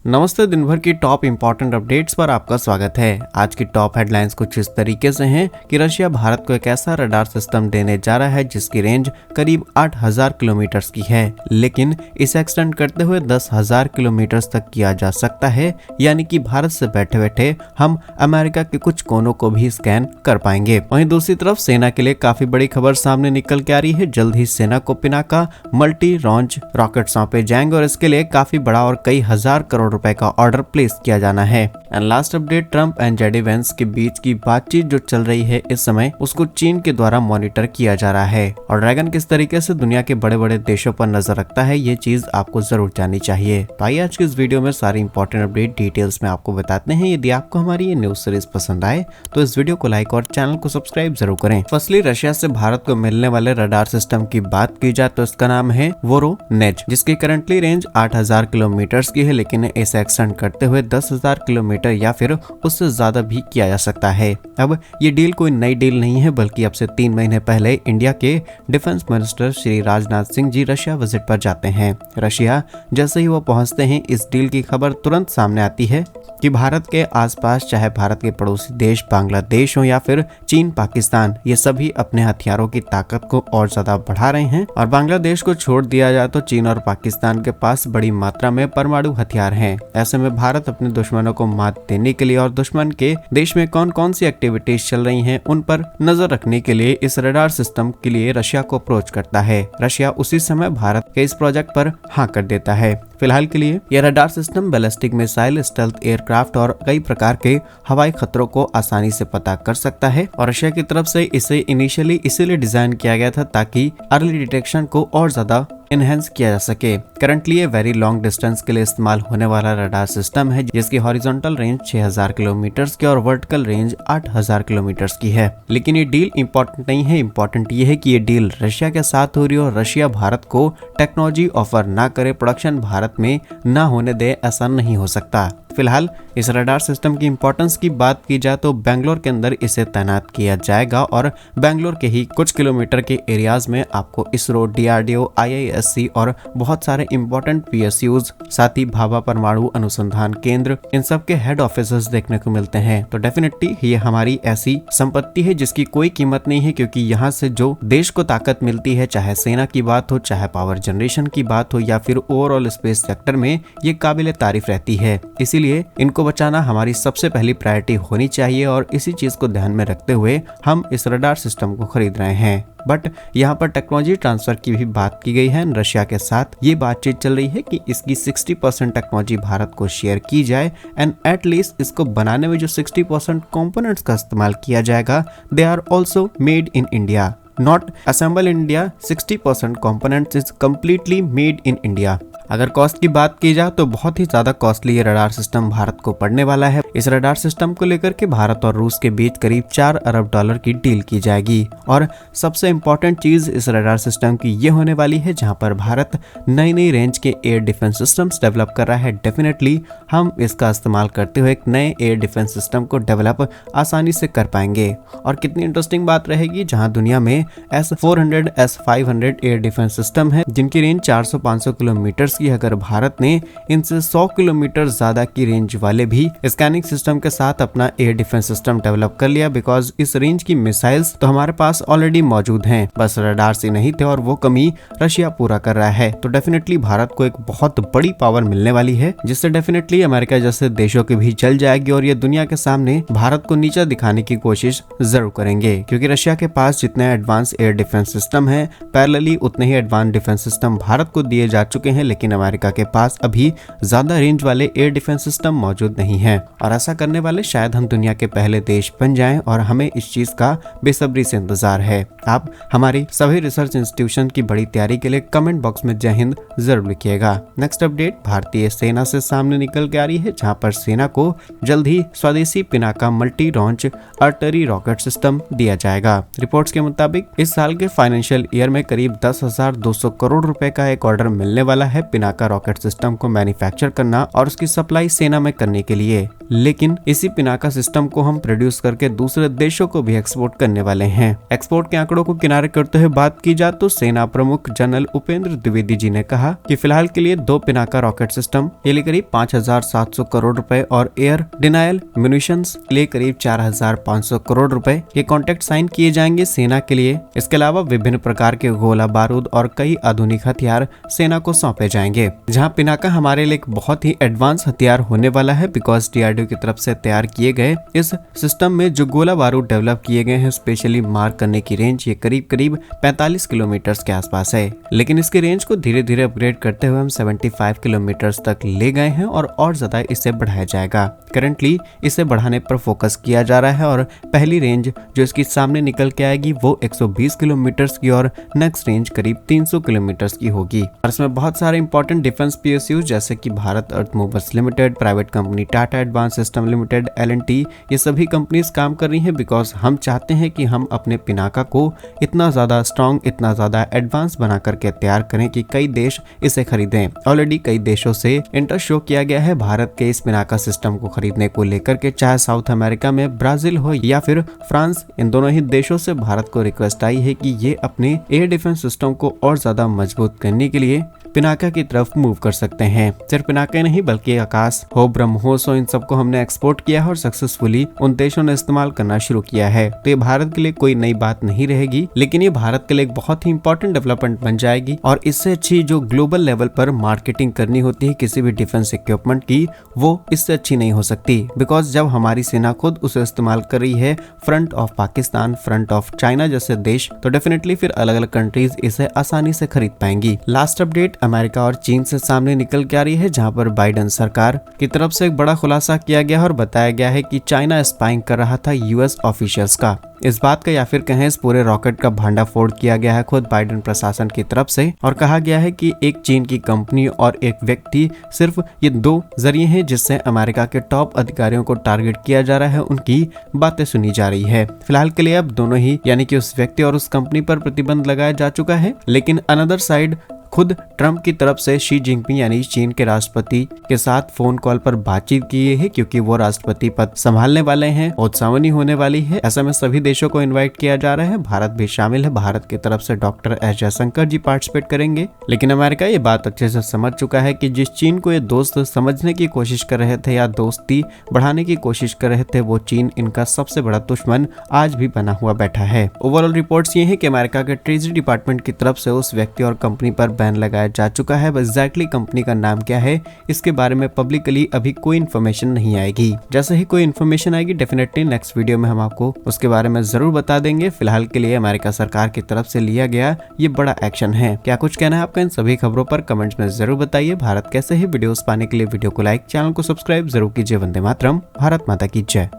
नमस्ते। दिन भर की टॉप इंपॉर्टेंट अपडेट्स पर आपका स्वागत है। आज की टॉप हेडलाइंस कुछ इस तरीके से हैं कि रशिया भारत को एक ऐसा रडार सिस्टम देने जा रहा है जिसकी रेंज करीब 8000 किलोमीटर की है, लेकिन इसे एक्सटेंड करते हुए 10,000 किलोमीटर तक किया जा सकता है। यानी कि भारत से बैठे बैठे हम अमेरिका के कुछ कोनों को भी स्कैन कर पाएंगे। वहीं दूसरी तरफ सेना के लिए काफी बड़ी खबर सामने निकल के आ रही है। जल्द ही सेना को पिनाका मल्टी लॉन्च रॉकेट सौंपे जाएंगे और इसके लिए काफी बड़ा और कई हजार करोड़ रुपए का ऑर्डर प्लेस किया जाना है। And last update, Trump and JD Vance के बीच की बातचीत जो चल रही है इस समय, उसको चीन के द्वारा मॉनिटर किया जा रहा है और ड्रैगन किस तरीके से दुनिया के बड़े बड़े देशों पर नजर रखता है, ये चीज आपको जरूर जाननी चाहिए। तो आइए आज की इस वीडियो में सारी इंपॉर्टेंट अपडेट डिटेल्स में आपको बताते हैं। यदि आपको हमारी ये न्यूज सीरीज पसंद आए तो इस वीडियो को लाइक और चैनल को सब्सक्राइब जरूर करें। फर्स्टली, रशिया से भारत को मिलने वाले रडार सिस्टम की बात की जाए तो इसका नाम है वोरोनेज, जिसकी करंटली रेंज 8000 किलोमीटर की है, लेकिन इसे एक्सटेंड करते हुए 10,000 किलोमीटर या फिर उससे ज्यादा भी किया जा सकता है। अब ये डील कोई नई डील नहीं है, बल्कि अब से 3 महीने पहले इंडिया के defence minister Shri Rajnath Singh ji Russia visit पर जाते हैं। रशिया जैसे ही वो पहुंचते हैं, इस डील की खबर तुरंत सामने आती है कि भारत के आसपास, चाहे भारत के पड़ोसी देश बांग्लादेश हो या फिर चीन पाकिस्तान, ये सभी अपने हथियारों की ताकत को और ज्यादा बढ़ा रहे हैं। और बांग्लादेश को छोड़ दिया जाए तो चीन और पाकिस्तान के पास बड़ी मात्रा में परमाणु हथियार हैं। ऐसे में भारत अपने दुश्मनों को मात देने के लिए और दुश्मन के देश में कौन कौन सी एक्टिविटीज चल रही हैं उन पर नजर रखने के लिए इस रडार सिस्टम के लिए रशिया को अप्रोच करता है। रशिया उसी समय भारत के इस प्रोजेक्ट पर हाँ कर देता है। फिलहाल के लिए यह radar system ballistic missile, stealth aircraft और कई प्रकार के हवाई खतरों को आसानी से पता कर सकता है और रशिया की तरफ से इसे इनिशियली इसीलिए डिजाइन किया गया था ताकि अर्ली डिटेक्शन को और ज्यादा एनहेंस किया जा सके। करंटली ये वेरी लॉन्ग डिस्टेंस के लिए इस्तेमाल होने वाला रडार सिस्टम है, जिसकी हॉरिजॉन्टल रेंज 6000 किलोमीटर की और वर्टिकल रेंज 8000 किलोमीटर की है। लेकिन ये डील इंपॉर्टेंट नहीं है, इंपॉर्टेंट ये है कि ये डील रशिया के साथ हो रही है और रशिया भारत को टेक्नोलॉजी ऑफर ना करे, प्रोडक्शन भारत में ना होने दे, ऐसा नहीं हो सकता। फिलहाल इस रडार सिस्टम की इंपॉर्टेंस की बात की जाए तो बेंगलोर के अंदर इसे तैनात किया जाएगा और बेंगलोर के ही कुछ किलोमीटर के एरियाज में आपको इसरो, DRDO, IISc और बहुत सारे इंपॉर्टेंट PSUs, साथ ही भाभा परमाणु अनुसंधान केंद्र, इन सब के हेड ऑफिसेस देखने को मिलते हैं। तो डेफिनेटली ये हमारी ऐसी संपत्ति है जिसकी कोई कीमत नहीं है, क्योंकि यहाँ से जो देश को ताकत मिलती है, चाहे सेना की बात हो, चाहे पावर जनरेशन की बात हो या फिर ओवरऑल स्पेस सेक्टर में, ये काबिले तारीफ रहती है। इसीलिए इनको बचाना हमारी सबसे पहली प्रायोरिटी होनी चाहिए और इसी चीज को ध्यान में रखते हुए हम इस रडार सिस्टम को खरीद रहे हैं। बट यहाँ पर टेक्नोलॉजी ट्रांसफर की भी बात की गई है। रशिया के साथ ये बातचीत चल रही है कि इसकी 60% टेक्नोलॉजी भारत को शेयर की जाए एंड एटलीस्ट इसको बनाने में जो 60% कंपोनेंट्स का इस्तेमाल किया जाएगा, they are also made in India, not assemble in India. 60% components is completely made in India. अगर कॉस्ट की बात की जाए तो बहुत ही ज्यादा कॉस्टली ये रडार सिस्टम भारत को पड़ने वाला है। इस रडार सिस्टम को लेकर के भारत और रूस के बीच करीब 4 अरब डॉलर की डील की जाएगी और सबसे इम्पोर्टेंट चीज इस रडार सिस्टम की ये होने वाली है, जहां पर भारत नई नई रेंज के एयर डिफेंस सिस्टम्स डेवलप कर रहा है। डेफिनेटली हम इसका इस्तेमाल करते हुए एक नए एयर डिफेंस सिस्टम को डेवलप आसानी से कर पाएंगे। और कितनी इंटरेस्टिंग बात रहेगी, जहां दुनिया में S-400, S-500 air defence system है जिनकी रेंज 400-500 किलोमीटर की, अगर भारत ने इनसे 100 किलोमीटर ज्यादा की रेंज वाले भी स्कैनिंग सिस्टम के साथ अपना एयर डिफेंस सिस्टम डेवलप कर लिया, बिकॉज इस रेंज की मिसाइल्स तो हमारे पास ऑलरेडी मौजूद हैं, बस रडार से नहीं थे और वो कमी रशिया पूरा कर रहा है। तो डेफिनेटली भारत को एक बहुत बड़ी पावर मिलने वाली है, जिससे डेफिनेटली अमेरिका जैसे देशों की भी चल जाएगी और ये दुनिया के सामने भारत को नीचा दिखाने की कोशिश जरूर करेंगे, क्योंकि रशिया के पास जितने एडवांस एयर डिफेंस सिस्टम है, पैरेलली उतने ही एडवांस डिफेंस सिस्टम भारत को दिए जा चुके हैं, लेकिन अमेरिका के पास अभी ज्यादा रेंज वाले एयर डिफेंस सिस्टम मौजूद नहीं है। और ऐसा करने वाले शायद हम दुनिया के पहले देश बन जाएं और हमें इस चीज का बेसब्री से इंतजार है। आप हमारी सभी रिसर्च इंस्टीट्यूशन की बड़ी तैयारी के लिए कमेंट बॉक्स में जय हिंद जरूर लिखिएगा। नेक्स्ट अपडेट भारतीय सेना से सामने निकल के आ रही है, जहां पर सेना को जल्द ही स्वदेशी Pinaka multi launch artillery rocket system दिया जाएगा। रिपोर्ट्स के मुताबिक इस साल के फाइनेंशियल ईयर में करीब 10,200 करोड़ रुपए का एक ऑर्डर मिलने वाला है पिनाका रॉकेट सिस्टम को मैन्युफैक्चर करना और उसकी सप्लाई सेना में करने के लिए, लेकिन इसी पिनाका सिस्टम को हम प्रोड्यूस करके दूसरे देशों को भी एक्सपोर्ट करने वाले हैं। एक्सपोर्ट के आंकड़ों को किनारे करते हुए बात की जाए तो सेना प्रमुख जनरल उपेंद्र द्विवेदी जी ने कहा कि फिलहाल के लिए 2 पिनाका रॉकेट सिस्टम के लिए करीब 5,700 करोड़ रुपए और एयर डिनायल म्यूनिशंस के लिए करीब 4,500 करोड़ रुपए के कॉन्ट्रैक्ट साइन किए जाएंगे सेना के लिए। इसके अलावा विभिन्न प्रकार के गोला बारूद और कई आधुनिक हथियार सेना को सौंपे जाएंगे। जहां पिनाका हमारे लिए एक बहुत ही एडवांस हथियार होने वाला है, बिकॉज DRDO की तरफ से तैयार किए गए इस सिस्टम में जो गोला बारूद डेवलप किए गए हैं स्पेशली मार करने की रेंज ये करीब 45 किलोमीटर के आसपास है, लेकिन इसकी रेंज को धीरे धीरे अपग्रेड करते हुए हम 75 किलोमीटर तक ले गए हैं और ज्यादा इसे बढ़ाया जाएगा। करंटली इसे बढ़ाने पर फोकस किया जा रहा है और पहली रेंज जो इसकी सामने निकल के आएगी वो 120 किलोमीटर की और नेक्स्ट रेंज करीब 300 किलोमीटर की होगी। और इसमें बहुत सारे इंपॉर्टेंट डिफेंस PSUs जैसे कि Bharat earth movers limited, private company Tata advance system limited, L&T, ये सभी कंपनीज काम कर रही हैं, बिकॉज हम चाहते हैं कि हम अपने पिनाका को इतना ज्यादा स्ट्रॉन्ग, इतना ज्यादा एडवांस बना करके तैयार करें कि कई देश इसे खरीदें। ऑलरेडी कई देशों से इंटरेस्ट शो किया गया है भारत के इस पिनाका सिस्टम को खरीदने को लेकर के, चाहे साउथ अमेरिका में ब्राजील हो या फिर फ्रांस, इन दोनों ही देशों से भारत को रिक्वेस्ट आई है कि ये अपने एयर डिफेंस सिस्टम को और ज्यादा मजबूत करने के लिए पिनाका की तरफ मूव कर सकते हैं। सिर्फ पिनाका नहीं बल्कि आकाश हो, ब्रह्मोस हो, इन सबको हमने एक्सपोर्ट किया है और सक्सेसफुली उन देशों ने इस्तेमाल करना शुरू किया है। तो ये भारत के लिए कोई नई बात नहीं रहेगी, लेकिन ये भारत के लिए एक बहुत ही इंपॉर्टेंट डेवलपमेंट बन जाएगी। और इससे अच्छी जो ग्लोबल लेवल पर मार्केटिंग करनी होती है किसी भी डिफेंस इक्विपमेंट की, वो इससे अच्छी नहीं हो सकती, बिकॉज जब हमारी सेना खुद उसे इस्तेमाल कर रही है front of Pakistan, front of China जैसे देश, तो डेफिनेटली फिर अलग अलग कंट्रीज इसे आसानी से खरीद पाएंगी। लास्ट अपडेट अमेरिका और चीन से सामने निकल के आ रही है, जहां पर बाइडेन सरकार की तरफ से एक बड़ा खुलासा किया गया और बताया गया है कि चाइना स्पाइंग कर रहा था US ऑफिशियल्स का। इस बात का या फिर कहें इस पूरे रॉकेट का भांडाफोड़ किया गया है खुद बाइडेन प्रशासन की तरफ से, और कहा गया है कि एक चीन की कंपनी और एक व्यक्ति, सिर्फ ये 2 जरिए हैं जिससे अमेरिका के टॉप अधिकारियों को टारगेट किया जा रहा है, उनकी बातें सुनी जा रही है। फिलहाल के लिए अब दोनों ही यानी कि उस व्यक्ति और उस कंपनी पर प्रतिबंध लगाया जा चुका है, लेकिन अनदर साइड खुद ट्रंप की तरफ से शी जिनपिंग यानी चीन के राष्ट्रपति के साथ फोन कॉल पर बातचीत की है, क्योंकि वो राष्ट्रपति पद संभालने वाले हैं, उत्सावनी होने वाली है। ऐसे में सभी देशों को इनवाइट किया जा रहा है, भारत भी शामिल है। भारत की तरफ से डॉक्टर S जयशंकर जी पार्टिसिपेट करेंगे, लेकिन अमेरिका ये बात अच्छे से समझ चुका है कि जिस चीन को ये दोस्त समझने की कोशिश कर रहे थे या दोस्ती बढ़ाने की कोशिश कर रहे थे, वो चीन इनका सबसे बड़ा दुश्मन आज भी बना हुआ बैठा है। ओवरऑल रिपोर्ट्स ये है कि अमेरिका के ट्रेजरी डिपार्टमेंट की तरफ से उस व्यक्ति और कंपनी पर बैन लगाया जा चुका है। एग्जैक्टली कंपनी का नाम क्या है इसके बारे में पब्लिकली अभी कोई इन्फॉर्मेशन नहीं आएगी। जैसे ही कोई इन्फॉर्मेशन आएगी डेफिनेटली नेक्स्ट वीडियो में हम आपको उसके बारे में जरूर बता देंगे। फिलहाल के लिए अमेरिका सरकार की तरफ से लिया गया ये बड़ा एक्शन है। क्या कुछ कहना है आपका इन सभी खबरों पर कमेंट्स में जरूर बताइए। भारत कैसे ही वीडियोस पाने के लिए वीडियो को लाइक, चैनल को सब्सक्राइब जरूर कीजिए। वंदे मातरम, भारत माता की जय।